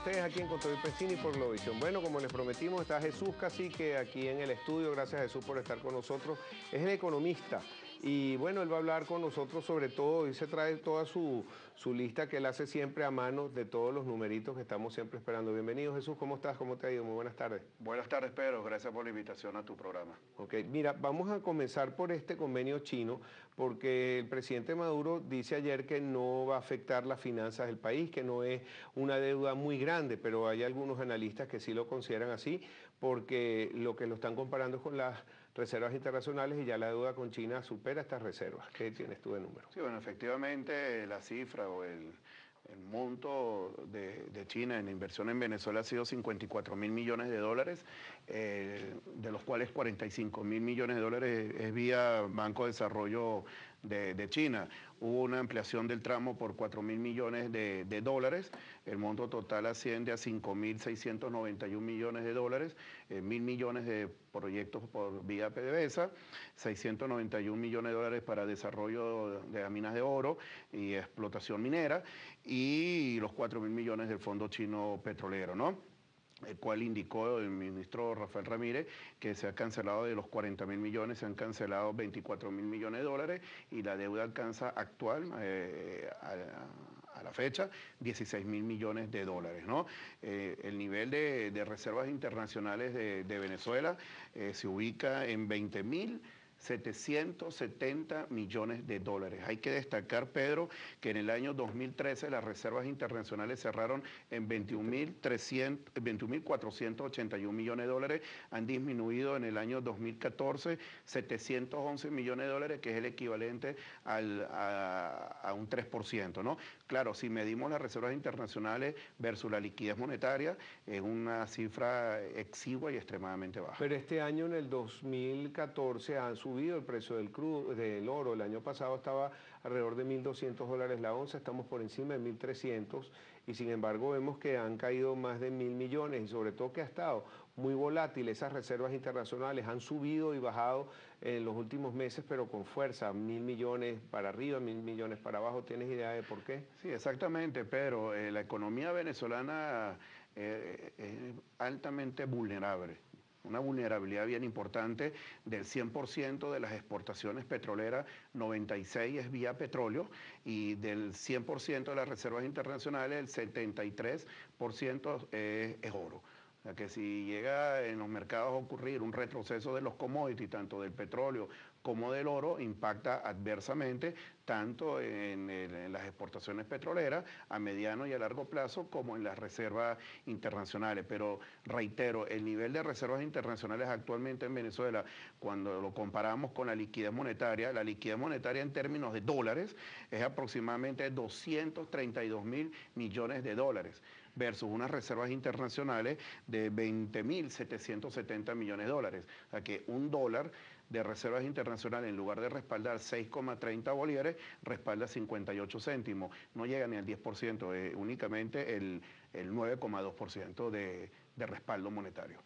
ustedes aquí en Control Pesini por Globovisión. Bueno, como les prometimos, está Jesús Cacique aquí en el estudio. Gracias, Jesús, por estar con nosotros. Es el economista. Y bueno, él va a hablar con nosotros sobre todo, y se trae toda su lista que él hace siempre a mano de todos los numeritos que estamos siempre esperando. Bienvenido, Jesús, ¿cómo estás? ¿Cómo te ha ido? Muy buenas tardes. Buenas tardes, Pedro. Gracias por la invitación a tu programa. Ok, mira, vamos a comenzar por este convenio chino, porque el presidente Maduro dice ayer que no va a afectar las finanzas del país, que no es una deuda muy grande, pero hay algunos analistas que sí lo consideran así, porque lo que lo están comparando es con las reservas internacionales y ya la deuda con China supera estas reservas. ¿Qué tienes tú de número? Sí, bueno, efectivamente la cifra o el monto de China en inversión en Venezuela ha sido 54.000 millones de dólares, de los cuales 45.000 millones de dólares es vía Banco de Desarrollo de China. Hubo una ampliación del tramo por 4.000 millones de dólares, el monto total asciende a 5.691 millones de dólares, 1.000 millones de proyectos por vía PDVSA, 691 millones de dólares para desarrollo de las minas de oro y explotación minera, y los 4.000 millones del Fondo Chino Petrolero, ¿no? El cual indicó el ministro Rafael Ramírez que se ha cancelado de los 40.000 millones, se han cancelado 24.000 millones de dólares y la deuda alcanza actual, a la fecha, 16.000 millones de dólares, ¿no? El nivel de reservas internacionales de Venezuela se ubica en 20.770 millones de dólares. Hay que destacar, Pedro, que en el año 2013 las reservas internacionales cerraron en 21.481 millones de dólares, han disminuido en el año 2014 711 millones de dólares, que es el equivalente a un 3%, ¿no? Claro, si medimos las reservas internacionales versus la liquidez monetaria, es una cifra exigua y extremadamente baja. Pero este año, en el 2014, han subido el precio del crudo, del oro. El año pasado estaba alrededor de $1.200 la onza, estamos por encima de 1.300 y sin embargo vemos que han caído más de 1.000 millones y sobre todo que ha estado muy volátil. Esas reservas internacionales han subido y bajado en los últimos meses, pero con fuerza, 1.000 millones para arriba, 1.000 millones para abajo. ¿Tienes idea de por qué? Sí, exactamente, pero la economía venezolana es altamente vulnerable. Una vulnerabilidad bien importante. Del 100% de las exportaciones petroleras, 96% es vía petróleo, y del 100% de las reservas internacionales, el 73% es oro. O sea que si llega en los mercados a ocurrir un retroceso de los commodities, tanto del petróleo como del oro, impacta adversamente tanto en las exportaciones petroleras a mediano y a largo plazo como en las reservas internacionales. Pero reitero, el nivel de reservas internacionales actualmente en Venezuela, cuando lo comparamos con la liquidez monetaria en términos de dólares es aproximadamente 232.000 millones de dólares versus unas reservas internacionales de 20.770 millones de dólares. O sea que un dólar de reservas internacionales, en lugar de respaldar 6,30 bolívares, respalda 58 céntimos. No llega ni al 10%, únicamente el 9,2% de respaldo monetario.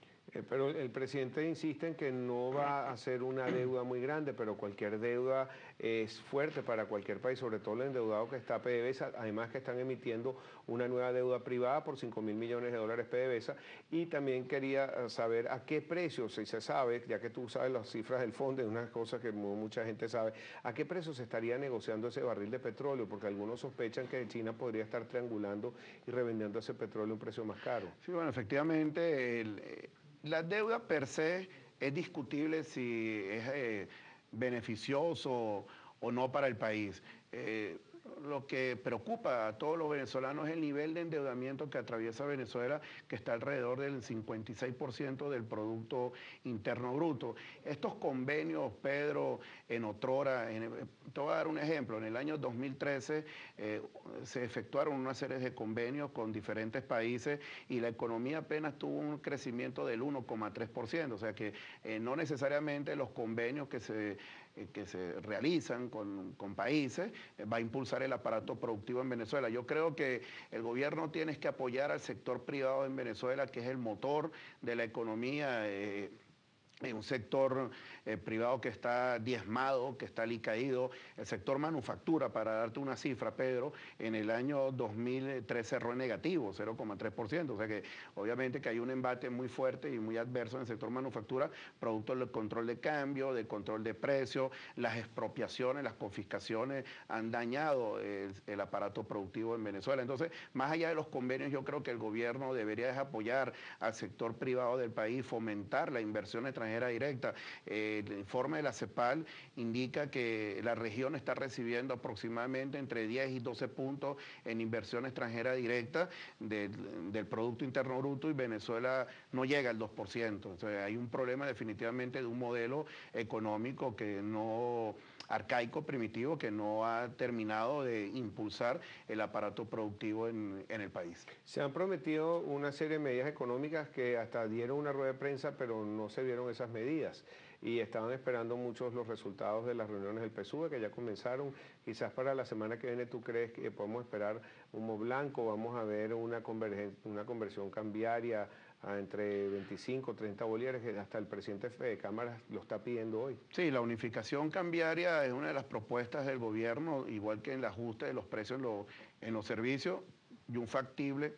Pero el presidente insiste en que no va a ser una deuda muy grande, pero cualquier deuda es fuerte para cualquier país, sobre todo el endeudado que está PDVSA, además que están emitiendo una nueva deuda privada por 5.000 millones de dólares PDVSA, y también quería saber a qué precio, si se sabe, ya que tú sabes las cifras del fondo, es una cosa que mucha gente sabe, a qué precio se estaría negociando ese barril de petróleo, porque algunos sospechan que China podría estar triangulando y revendiendo ese petróleo a un precio más caro. Sí, bueno, efectivamente, la deuda per se es discutible si es beneficioso o no para el país. Lo que preocupa a todos los venezolanos es el nivel de endeudamiento que atraviesa Venezuela, que está alrededor del 56% del Producto Interno Bruto. Estos convenios, Pedro, en otrora, te voy a dar un ejemplo, en el año 2013 se efectuaron una serie de convenios con diferentes países y la economía apenas tuvo un crecimiento del 1,3%, o sea que no necesariamente los convenios que se realizan con países va a impulsar el aparato productivo en Venezuela. Yo creo que el gobierno tiene que apoyar al sector privado en Venezuela, que es el motor de la economía. un sector privado que está diezmado, que está alicaído. El sector manufactura, para darte una cifra, Pedro, en el año 2003 cerró en negativo, 0,3%. O sea que obviamente que hay un embate muy fuerte y muy adverso en el sector manufactura, producto del control de cambio, del control de precios, las expropiaciones, las confiscaciones han dañado el aparato productivo en Venezuela. Entonces, más allá de los convenios, yo creo que el gobierno debería apoyar al sector privado del país, fomentar la inversión extranjera directa. El informe de la CEPAL indica que la región está recibiendo aproximadamente entre 10 y 12 puntos en inversión extranjera directa del Producto Interno Bruto, y Venezuela no llega al 2%. Entonces, hay un problema definitivamente de un modelo económico que no arcaico, primitivo, que no ha terminado de impulsar el aparato productivo en el país. Se han prometido una serie de medidas económicas que hasta dieron una rueda de prensa, pero no se vieron esas medidas. Y estaban esperando muchos los resultados de las reuniones del PSUV, que ya comenzaron. Quizás para la semana que viene, ¿tú crees que podemos esperar humo blanco? ¿Vamos a ver una conversión cambiaria entre 25 30 bolívares, que hasta el presidente de Cámara lo está pidiendo hoy? Sí, la unificación cambiaria es una de las propuestas del gobierno, igual que en el ajuste de los precios en los servicios, y un posible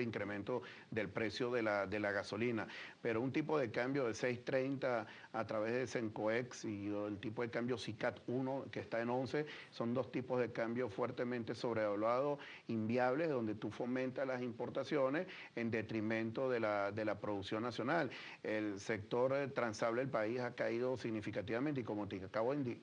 incremento del precio de la gasolina, pero un tipo de cambio de 6.30 a través de Sencoex y el tipo de cambio SICAT 1 que está en 11, son dos tipos de cambio fuertemente sobrevaluados, inviables, donde tú fomentas las importaciones en detrimento de la producción nacional. El sector transable del país ha caído significativamente, y como te acabo de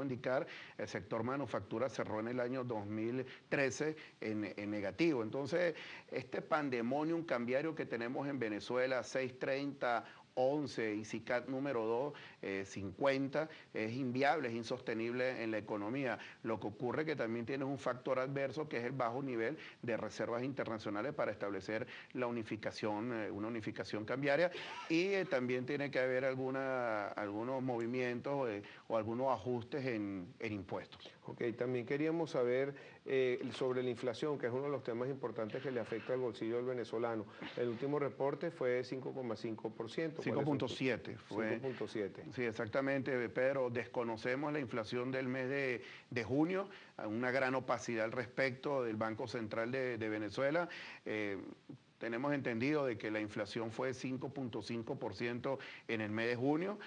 indicar, el sector manufactura cerró en el año 2013 en negativo. Entonces, este pandemonium cambiario que tenemos en Venezuela, 6.30, 11 y SICAT número 2, 50, es inviable, es insostenible en la economía. Lo que ocurre es que también tienes un factor adverso, que es el bajo nivel de reservas internacionales para establecer la unificación, una unificación cambiaria, y también tiene que haber algunos movimientos o algunos ajustes en impuestos. Ok, también queríamos saber sobre la inflación, que es uno de los temas importantes que le afecta al bolsillo del venezolano. El último reporte fue 5,5%. 5.7 fue. 5.7. Sí, exactamente, Pedro. Desconocemos la inflación del mes de junio, una gran opacidad al respecto del Banco Central de Venezuela. Tenemos entendido de que la inflación fue 5.5% en el mes de junio.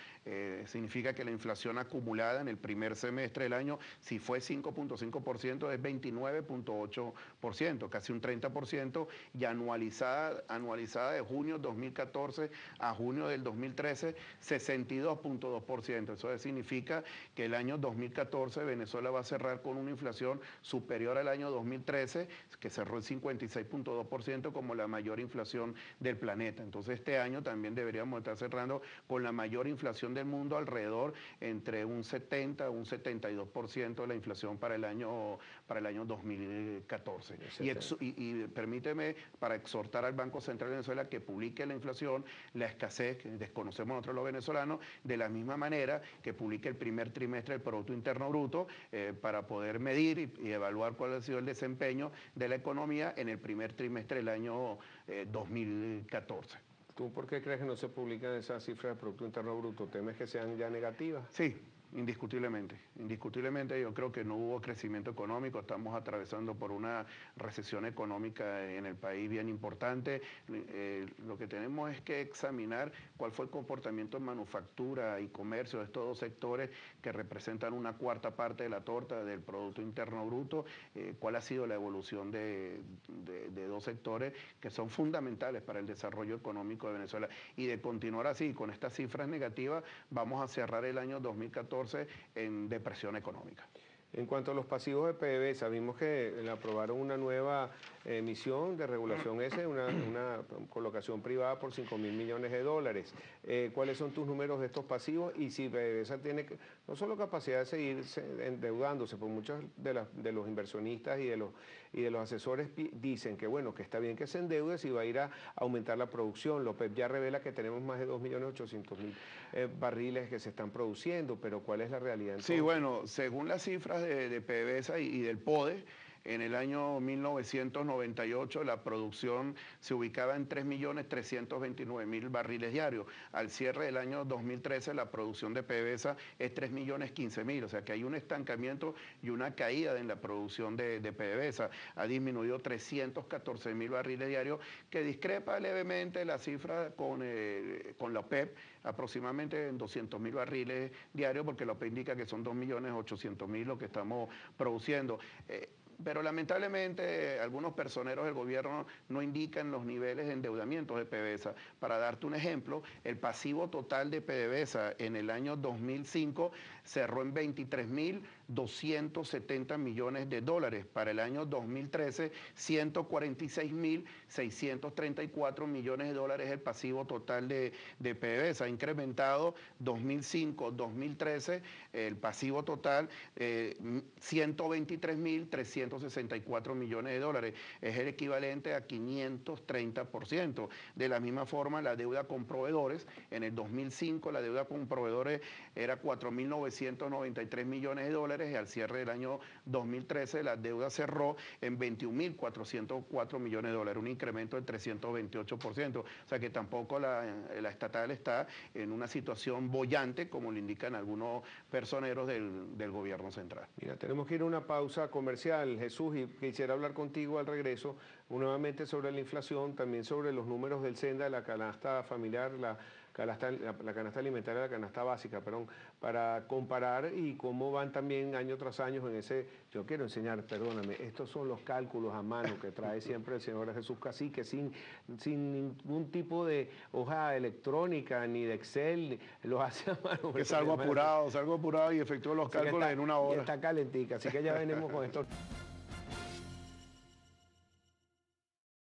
Significa que la inflación acumulada en el primer semestre del año, si fue 5.5%, es 29.8%, casi un 30%, y anualizada de junio 2014 a junio del 2013, 62.2%. Eso significa que el año 2014 Venezuela va a cerrar con una inflación superior al año 2013, que cerró el 56.2%, como la mayor inflación del planeta. Entonces, este año también deberíamos estar cerrando con la mayor inflación del mundo, alrededor entre un 70 o un 72% de la inflación para el año 2014. Y permíteme, para exhortar al Banco Central de Venezuela que publique la inflación, la escasez, que desconocemos nosotros los venezolanos, de la misma manera que publique el primer trimestre del Producto Interno Bruto, para poder medir y evaluar cuál ha sido el desempeño de la economía en el primer trimestre del año 2014. ¿Tú por qué crees que no se publican esas cifras de Producto Interno Bruto? ¿Temes que sean ya negativas? Sí, indiscutiblemente. Indiscutiblemente yo creo que no hubo crecimiento económico, estamos atravesando por una recesión económica en el país bien importante. Lo que tenemos es que examinar cuál fue el comportamiento en manufactura y comercio de estos dos sectores que representan una cuarta parte de la torta del Producto Interno Bruto, cuál ha sido la evolución de dos sectores que son fundamentales para el desarrollo económico de Venezuela. Y de continuar así, con estas cifras negativas, vamos a cerrar el año 2014 en depresión económica. En cuanto a los pasivos de PDVSA, vimos que le aprobaron una nueva emisión de regulación S, una colocación privada por 5.000 millones de dólares. ¿Cuáles son tus números de estos pasivos? Y si PDVSA tiene no solo capacidad de seguir endeudándose, por muchos de los inversionistas y de los asesores dicen que bueno, que está bien que se endeude si va a ir a aumentar la producción. La OPEP ya revela que tenemos más de 2.800.000 barriles que se están produciendo, pero ¿cuál es la realidad entonces? Sí, bueno, según las cifras de PDVSA y del PODE, en el año 1998 la producción se ubicaba en 3.329.000 barriles diarios. Al cierre del año 2013 la producción de PDVSA es 3.015.000, o sea que hay un estancamiento y una caída en la producción de PDVSA. Ha disminuido 314.000 barriles diarios, que discrepa levemente la cifra con la OPEP, aproximadamente en 200.000 barriles diarios, porque la OPEP indica que son 2.800.000 lo que estamos produciendo. Pero lamentablemente algunos personeros del gobierno no indican los niveles de endeudamiento de PDVSA. Para darte un ejemplo, el pasivo total de PDVSA en el año 2005 cerró en 23.270 millones de dólares. Para el año 2013, 146.634 millones de dólares el pasivo total de PDVSA. Ha incrementado 2005-2013 el pasivo total 123.364 millones de dólares. Es el equivalente a 530%. De la misma forma, la deuda con proveedores, en el 2005 la deuda con proveedores era 4.993 millones de dólares y al cierre del año 2013 la deuda cerró en 21.404 millones de dólares, un incremento del 328%. O sea que tampoco la estatal está en una situación boyante, como le indican algunos personeros del gobierno central. Mira, tenemos que ir a una pausa comercial, Jesús, y quisiera hablar contigo al regreso nuevamente sobre la inflación, también sobre los números del SENDA, la canasta familiar, la canasta alimentaria, la canasta básica, perdón, para comparar y cómo van también año tras año en ese. Yo quiero enseñar, perdóname, estos son los cálculos a mano que trae siempre el señor Jesús Cacique, sin ningún tipo de hoja electrónica ni de Excel, los hace a mano. Que salgo apurado y efectúo los cálculos en una hora. Está calentica, así que ya venimos con esto.